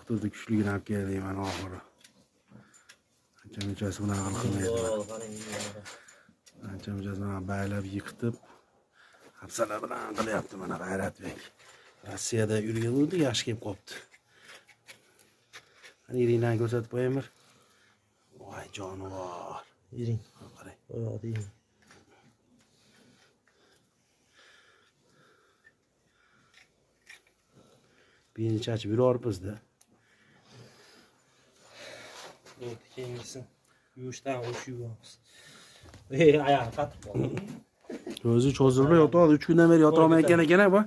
doktorda kuchligini olib keldik mana oxiri. Ancha-munchasi bunaqa qilmaydi. Ancha-munchasi mana baylab yiqitib, hafsalar bilan qilyapti mana G'ayratbek. Rossiyada yurgan bo'ldi, yaxshi kelib qopti. Mana Irinani ko'rsatib qo'yaymi? Voy jonivor. Iring. Qarang. Oyoqda iring. Beni chachib yuribmiz-da. Endi keyingisi yuvishdan yuvamiz. Oyoq qatib qoldi. O'zi cho'zilib yotadi, 3 kundan beri yota olmayotgan ekan bu.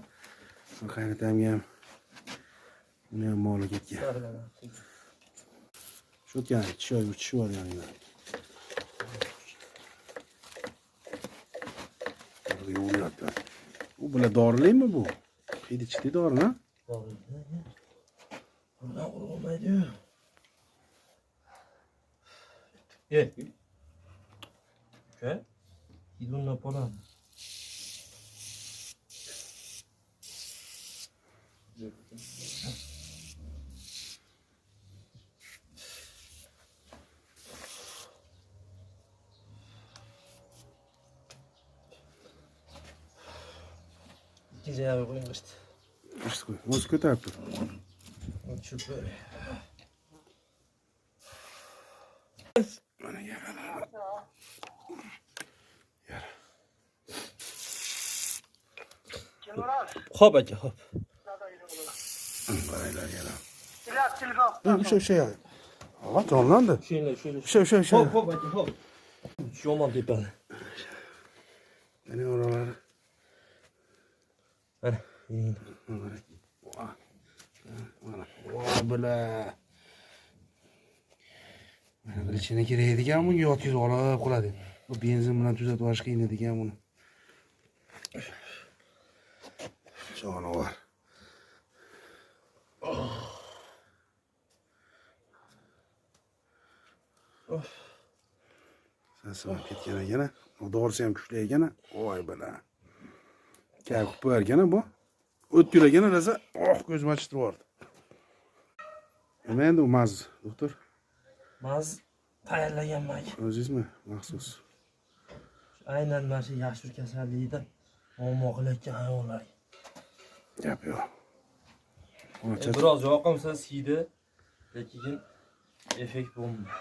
Qaynatamga ham uni ham moli ketgan. Shu o'tgan choy uchish bor yonida. Yuvyapti. U bular dorilikmi bu? Hidi-chidi dorimi? Bundan olmaydi. Ke? Idunna polan. İkinci ayağı koyun işte. İşte koy. Nasıl kötü yaptı? Çok böyle. Bana gel. Hop aka hop. Bir şey yani. Aa canlandı. Şöyle. Şey. Hop aka hop. Yoman tepeli. Ne oraları? Hadi. İyi. Vay böyle. Mana içine kireydigan bu yot yuz olib qoladi. Bu benzin bilan tuzatib olish qiyin edigan buni. Jonivor. Sasib ketgan ekan. Dorisi ham kuchli ekan. Voy bala. Kalib qo'yarkan bu. O't yuragan rosa, ko'zim ochib turibdi. Nima endi u maz, doktor? Maz tayyorlaganman. O'zingizmi? Maxsus. Aynan mana shu yashil kasallikda muammo qilayotgan hayvonlar. Gap yo'q. Biroz yoqimsiz hidi, lekin effekt bo'lmaydi.